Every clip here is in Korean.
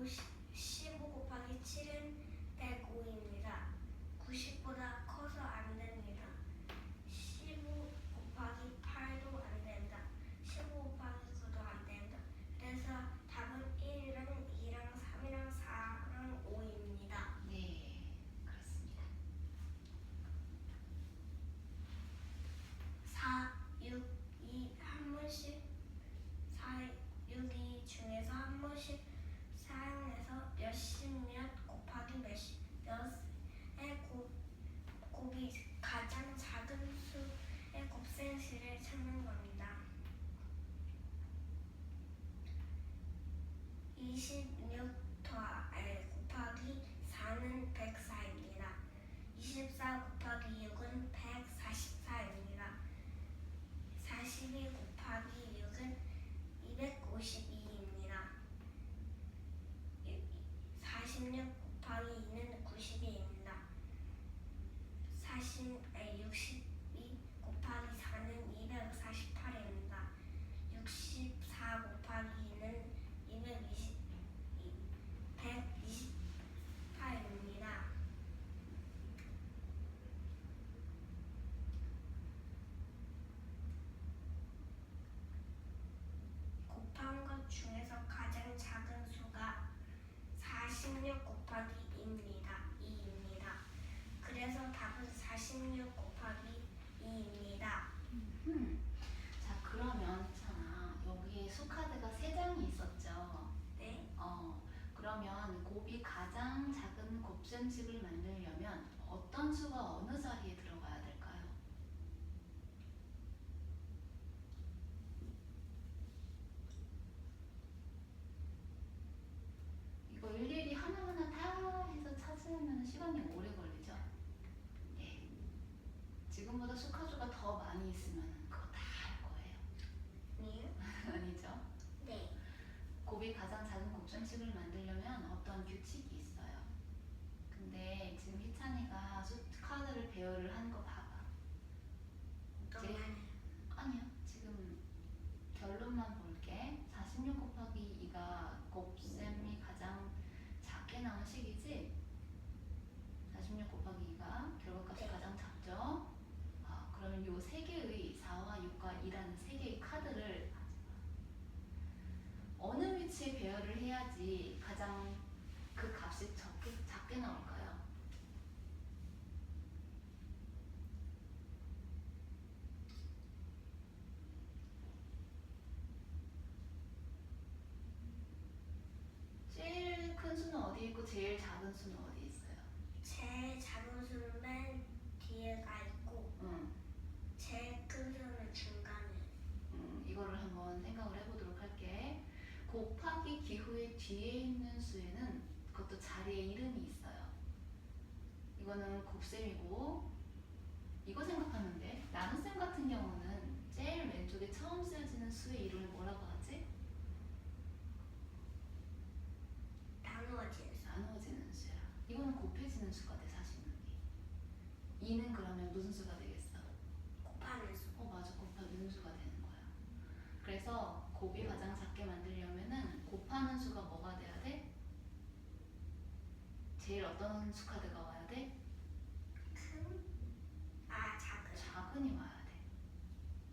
15 곱하기 7은 105입니다. 90보다 커서 안 됩니다. 15 곱하기 8도 안 된다. 15 곱하기 9도 안 된다. 그래서 답은 1이랑 2랑 3이랑 4랑 5입니다. 네, 그렇습니다. 4, 6, 2 한 번씩 4, 6, 2 중에서 한 번씩 사용해서 몇십 몇 곱하기 몇십 몇의 곱이 가장 작은 수의 곱셈식을 찾는 겁니다. 26 곱하기 4는 104입니다. 24 곱하기 6은 144입니다. 42 곱하기 6은 252입니다. 46 곱하기 2는 92입니다. 62 곱하기 4는 248입니다. 64 곱하기 2는 128입니다. 곱한 것 중에서 가장 작은 수가 46 곱하기 2입니다. 그래서 답은 46 곱하기 2입니다. 자, 그러면 있잖아. 여기에 수카드가 3장이 있었죠. 네. 그러면 곱이 가장 작은 곱셈식을 만들려면 어떤 수가 어느 자리에 들어가야 될까요? 이거 일일이 하나하나 다 해서 찾으면 시간이 오래 걸리죠? 네. 지금보다 수카주가 더 많이 있으면 그거 다 할 거예요. 아니요? 아니죠? 네. 곱이 가장 작은 곱셈식을 만들려면 어떤 규칙이 있어요. 근데 지금 희찬이가 수카드를 배열을 한 거 봐봐. 아니요. 지금 결론만 볼게. 46 곱하기 2가 곱셈이 가장 작게 나온 식이지? 46 곱하기 2가 결과값이 가장 작죠? 그러면 요 3개의 4와 6과 2라는 3개의 카드를 어느 위치에 배열을 해야지 가장 그 값이 작게 나올까요? 제일 큰 수는 어디 있고 제일 작은 수는 어디 있어요? 제일 작은 수는 맨 뒤에가 있고 제일 큰 수는 중간에. 이거를 한번 생각을 해보도록 할게. 곱하기 기호의 뒤에 있는 수에는 그것도 자리에 이름이 있어요. 이거는 곱셈이고, 이거 생각하면 돼. 나눗셈 같은 경우는 제일 왼쪽에 처음 쓰여지는 수의 이름을 뭐라고 하지? 나누어지는 수야. 이거는 곱해지는 수가 돼, 사실은. 2는 그러면 무슨 수가 되겠어? 곱하는 수. 맞아. 곱하는 수가 되는 거야. 그래서 곱이 가장 작게 만들려면은 곱하는 수가 뭐가 돼야 돼? 제일 어떤 수 카드가 와야 돼? 작은이 와야 돼.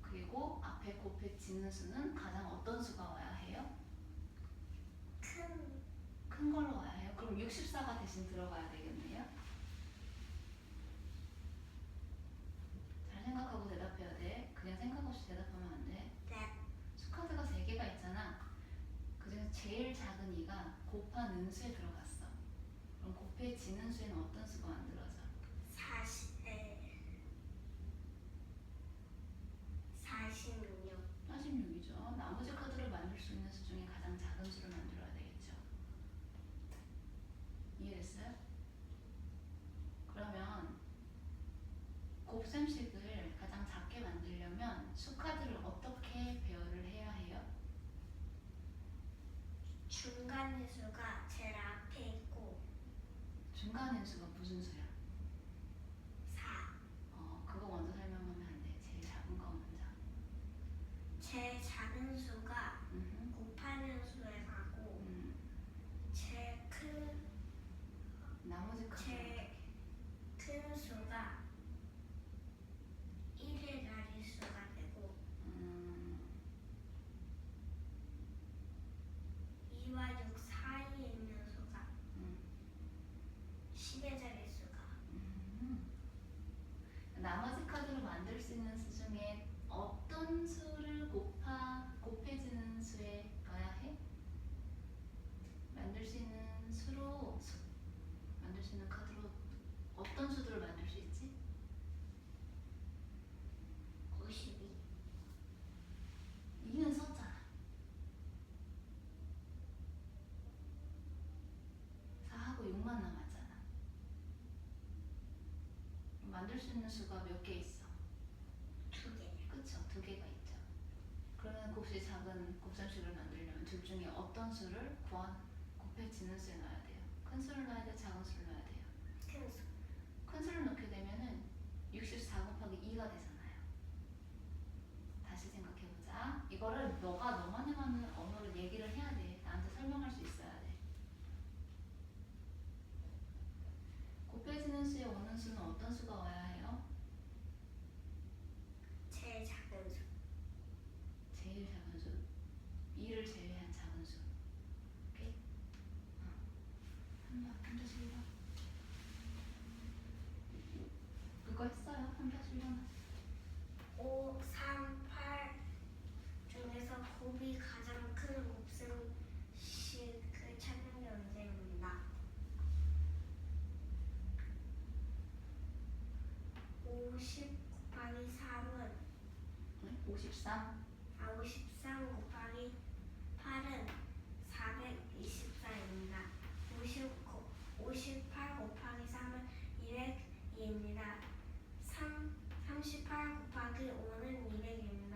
그리고 앞에 곱해지는 수는 가장 어떤 수가 와야 해요? 큰 걸로 와야 해요. 그럼 64가 대신 들어가야 되겠네요. 잘 생각하고 대답해야 돼. 그냥 생각 없이 대답하면 안 돼. 네. 수카드가 3개가 있잖아. 그중에서 제일 작은 2가 곱하는 수에 들어갔어. 그럼 곱해지는 수에는 어떤 수가 만들어져? 46이죠. 나머지 카드를 만들 수 있는 수 중에 가장 작은 수를 만들어야 되겠죠. 이해됐어요? 그러면 곱셈식을 가장 작게 만들려면 수카드를 어떻게 배열을 해야 해요? 중간의 수가 제일 앞에 있고. 중간의 수가 무슨 수야? 4. 그거 먼저 설명하면 안 돼. 제일 작은 거 먼저. 제일 작은 수가 곱하는 수에 가고 제일 나머지 카드. 제일 큰 수가 1의 자릿수가 되고 2와 6 사이에 있는 수가 10의 자릿수가 나머지 카드로 만들 수 있는 수 중에 어떤 수를 곱해지는 수에 넣어야 해? 만들 수 있는 만들 수 있는 카드로 어떤 수들을 만들 수 있지? 52 2는 썼잖아. 4하고 6만 남았잖아. 만들 수 있는 수가 몇 개 있어? 2개 그쵸? 2개가 있죠. 그러면 곱수의 작은 곱셈식을 만들려면 둘 중에 어떤 수를 곱해지는 수에 넣어야 돼요? 큰 수를 넣어야 돼요? 작은 수를 넣어야 돼요? 큰 수. 큰 수를 넣게 되면은 64 곱하기 2가 되잖아요. 다시 생각해보자. 이거를 너가 너만의 언어로 얘기를 해야 돼. 나한테 설명할 수 있어야 돼. 곱해지는 수에 오는 수는 어떤 수가 와야 해요? 제일 작은 수. 제일 작은 수. 2를 제외한 작은 수. 오케이? 한 다시 일어나. 그거 했어요. 한 다시 일어나. 5, 3, 8 중에서 곱이 가장 큰 곱셈식을 찾는 게 문제입니다. 50 곱하기 3은 53. 53 곱하기 8은 424입니다. 58 곱하기 3은 202입니다. 38 곱하기 5는 200입니다.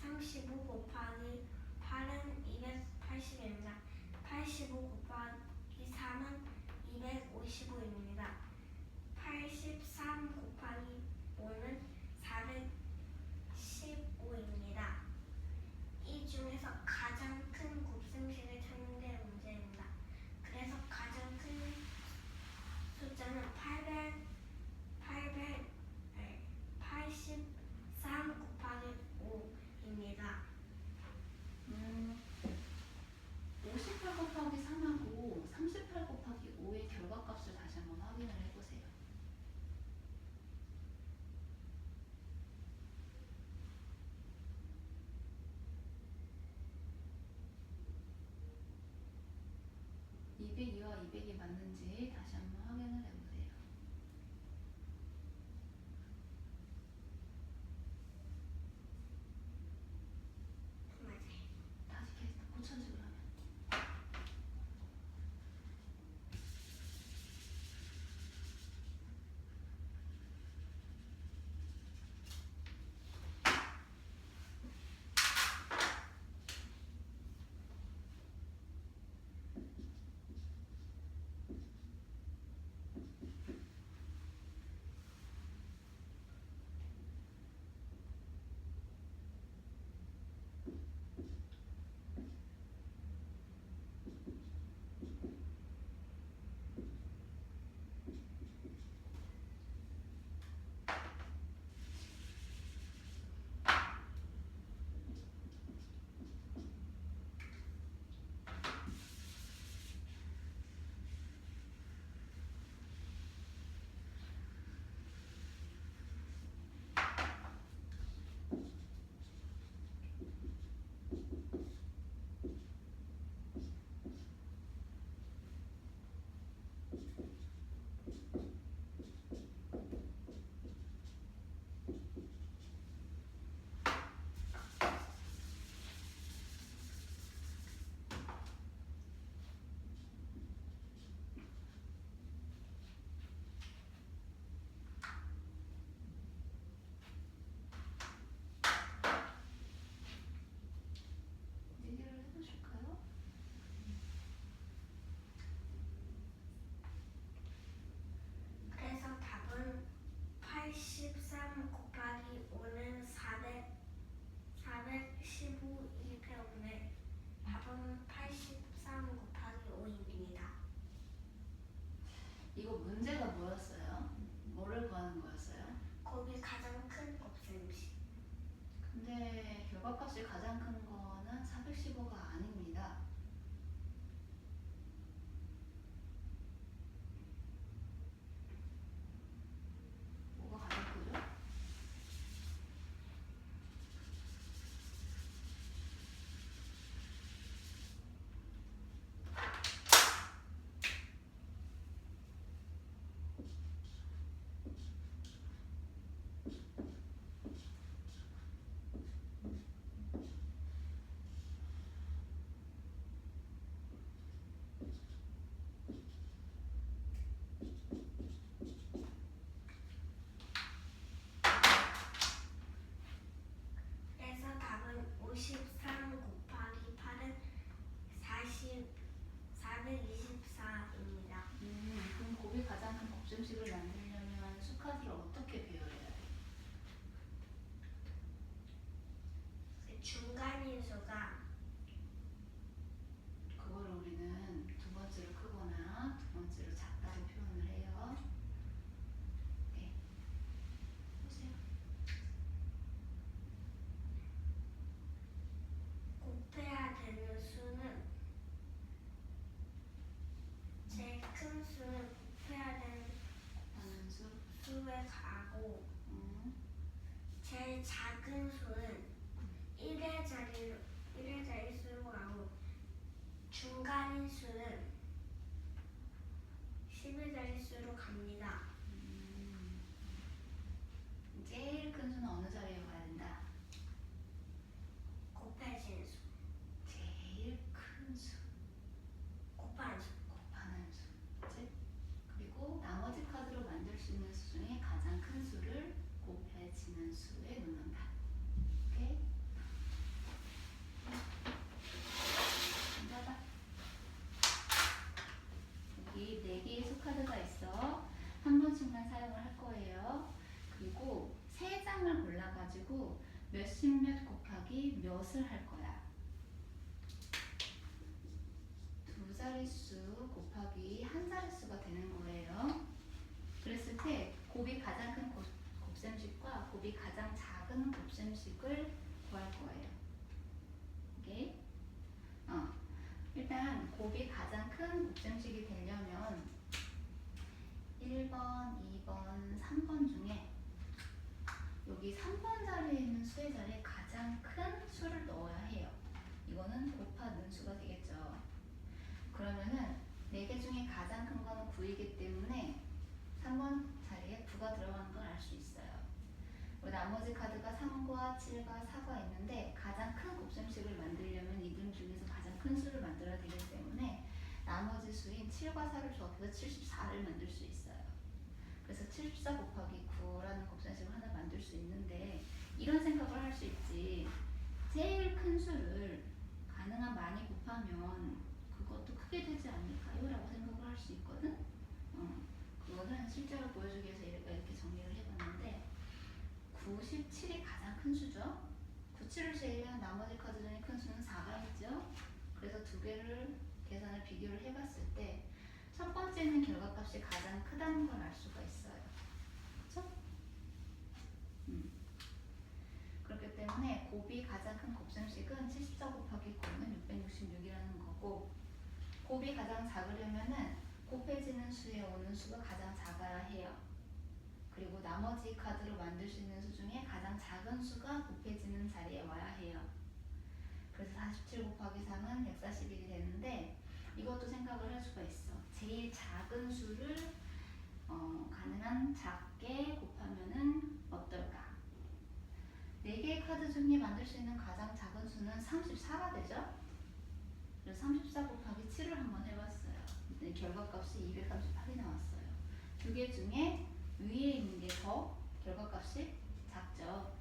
35 곱하기 8은 280입니다. 85 곱하기 3은 255입니다. 83 곱하기 5는 415입니다. 이 중에서 가장 큰 곱셈식을 찾는 게 문제입니다. 그래서 가장 큰 숫자는 83 곱하기 5입니다. 58 곱하기 3하고 38 곱하기 5의 결과값을 다시 한번 확인을 해보세요. (202와 200이) 맞는지 다시 한번 확인을 해보세요. 맞아요. 다시 고쳐주기로 하면 이거 문제가 뭐였어요? 뭐를 구하는 거였어요? 곱이 가장 큰 곱셈식. 근데 결과값이 가장 큰 거는 415가 아닙니다. 뭐가 가장 크죠? 그래서 답은 53 곱하기 8은 424입니다. 그럼 곱이 가장 큰 곱셈식을 만들려면 수카드를 어떻게 배열해야 돼? 중간인수가 그거를 우리는 두 번째로 크거나 두 번째로 작다고 표현을 해요. 네. 보세요. 곱해야 되는 수는 제일 큰 수는 곱해야 되는 하는 수. 수에 가고 음. 제일 작은 수는 1의 자리 수로 가고 중간인 수는 10의 자리 수로 갑니다. 제일 큰 수는 어느 자리에 가야 된다? 곱해진 수, 제일 큰 수. 곱한 수. 곱하는 수. 그치? 그리고 나머지 카드로 만들 수 있는 수 중에 가장 큰 수를 곱해지는 수에 넣는다. 오케이? 맞아. 여기 4개의 수카드가 있어. 한 번씩만 사용을 할 거예요. 그리고 3장을 골라가지고 몇십 몇 곱하기 몇을 할 거야. 두 자릿수 곱하기 한 자릿수가 되는 거예요. 그랬을 때 곱이 가장 큰 곱셈식과 곱이 가장 작은 곱셈식을 구할 거예요. 오케이? 일단 곱이 가장 큰 곱셈식이 되려면 1번, 2번, 3번 중에 여기 3번 자리에 있는 수의 자리에 가장 큰 수를 넣어야 해요. 이거는 곱하는 수가 되겠죠. 그러면은 4개 중에 가장 큰 거는 9이기 때문에 3번 자리에 9가 들어가는 걸 알 수 있어요. 나머지 카드가 3과 7과 4가 있는데 가장 큰 곱셈식을 만들려면 이들 중에서 가장 큰 수를 만들어야 되기 때문에 나머지 수인 7과 4를 조합해서 74를 만들 수 있어요. 그래서 74 곱하기 9라는 곱셈식을 하나 만들 수 있는데 이런 생각을 할 수 있지. 제일 큰 수를 가능한 많이 곱하면 그것도 크게 되지 않을까요? 라고 생각을 할 수 있거든. 그거는 실제로 보여주기 위해서 이렇게 정리를 해봤는데 97이 가장 큰 수죠. 97을 제외한 나머지 카드 중에 큰 수는 4가 있죠. 그래서 두 개를 계산을 비교를 해봤을 때 첫 번째는 결과값이 가장 크다는 걸 알 수가 있어요. 그렇죠? 그렇기 때문에 곱이 가장 큰 곱셈식은 74 곱하기 9는 666이라는 거고, 곱이 가장 작으려면은 곱해지는 수에 오는 수가 가장 작아야 해요. 그리고 나머지 카드로 만들 수 있는 수 중에 가장 작은 수가 곱해지는 자리에 와야 해요. 그래서 47 곱하기 3은 141이 되는데 이것도 생각을 할 수가 있어. 제일 작은 수를 가능한 작게 곱하면은 어떨까? 4개의 카드 중에 만들 수 있는 가장 작은 수는 34가 되죠? 그래서 34 곱하기 7을 한번 해봤어요. 결과값이 238이 나왔어요. 두 개 중에 위에 있는 게 더 결과값이 작죠.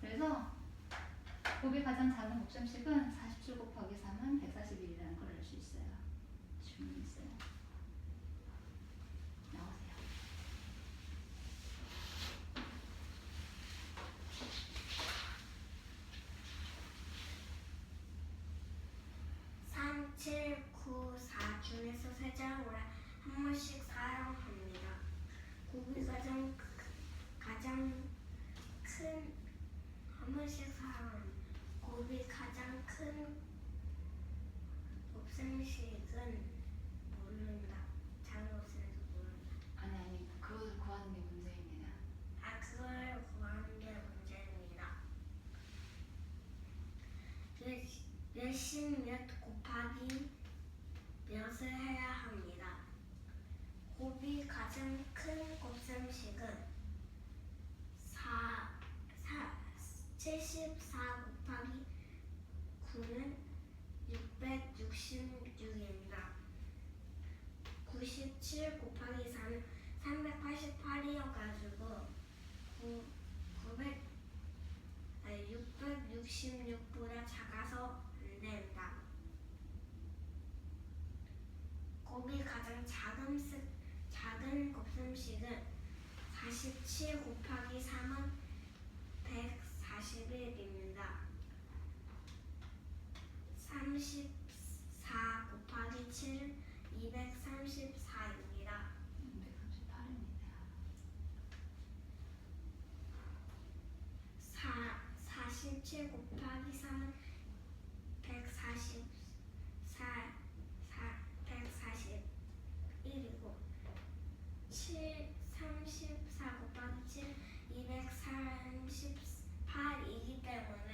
그래서 곱이 가장 작은 곱셈식은 47 곱하기 3은 141이라는 걸 알 수 있어요. 질문 있어요? 나오세요. 삼, 칠, 9, 4 한 번씩 사용합니다. 곱이 가장 큰 한 번씩 사용합니다. 곱이 가장 큰 곱셈식은 모른다. 잘 없으면서 모른다. 아니 그것을 구하는 게 문제입니다. 그걸 구하는 게 문제입니다. 몇십 몇 곱하기 몇을 해야 합니다. 곱이 가장 큰 곱셈식은 74 곱하기 9는 666입니다. 97 곱하기 4는 388이어가지고 666보다 작아서 안 됩니다. 곱이 가장 작은 곱셈식은 47 곱하기 3은 141입니다. 34 곱하기 7은 234입니다. 138입니다. 47 곱하기 3은 141이고 34 곱하기 7은 238이기 때문에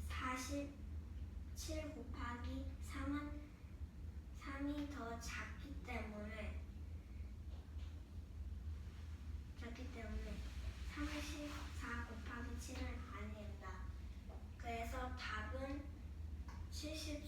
47 곱하기 3이 더 작기 때문에 34 곱하기 7은 아닙니다. 그래서 답은 74